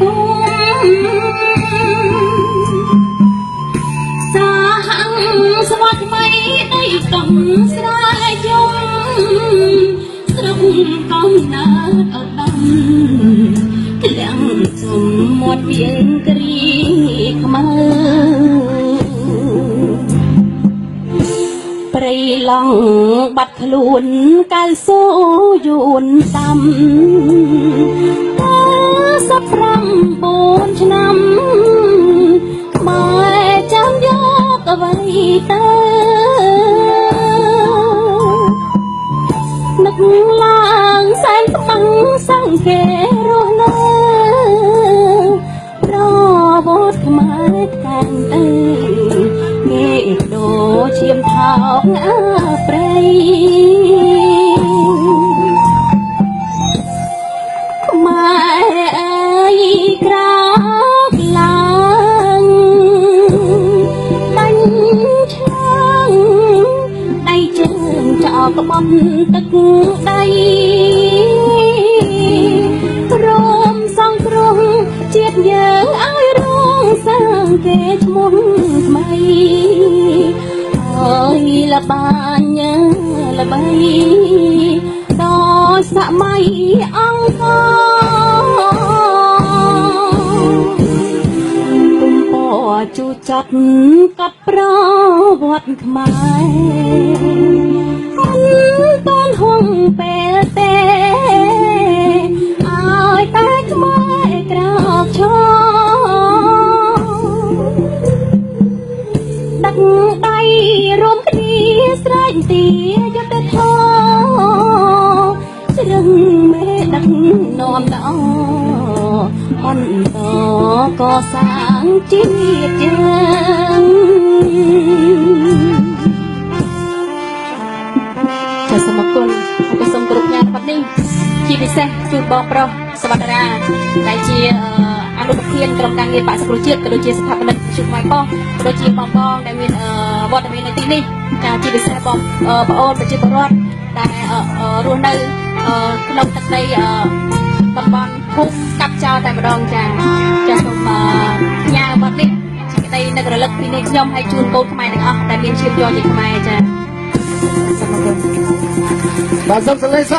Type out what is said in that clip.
ពុំសហស្វាថ្មីដីកំស្រែយំស្រុកកំណើតអត់ដំធ្លាក់សុំមាត់វាងគ្រីខ្មៅព្រៃឡង់បាត់ខ្លួនកៅសូយួនតាម14ឆ្នាំខ្មែរចាំយកអ្វីទៅនឹកឡើងសែនស្បាំងសង្កេរស់នៅប្រវត្តិខ្មែរខាងទៅងាយដូរឈាមថោកអើព្រៃខ្មែរអើយក្រោកឡើងបាញ់ឆ្លងដៃជើងចោលក្បត់ទឹកដីព្រមសង្គ្រោះជាតិយើងឲ្យរងសាងគេឈ្មោះថ្មីអើយលបាញ់ល្បីដល់សម័យអង្គរពុំពជូចាត់កត់ប្រវត្តិខ្មែរមិនតាន់ហងពេលទេឲ្យតែខ្មែរក្រោកឈរដឹកដៃរួមគ្នាស្រែកទាយុទ្ធធម៌ជ្រឹងមេដឹកនាំដល់អន្តកសាងជាតិយើងចាសសូមអរគុណហើយក៏សូមគោរពញាតិបတ်នេះជាពិសេសជូនបងប្រុសសវណ្ណរាដែលជាអនុប្រធានក្រុមការងារបក្សប្រជាជាតិក៏ដូចជាស្ថាបនិកជុំមកបងក៏ដូចជាបងដែលមានវត្តមាននៅទីនេះចាជាពិសេសបងប្អូនប្រជាពលរដ្ឋដែលរស់នៅក្នុងទឹកដីតំបន់ភូមិកាប់ចោលតែម្ដងចាសូមញ៉ាវត្តនេះជាក្តីនឹករលឹកពីនេះខ្ញុំឲ្យជូនកូនខ្មែរទាំងអស់ដែលមានឈាមជ័រជាខ្មែរចាសូមអរគុណបាទសូមសន្លេង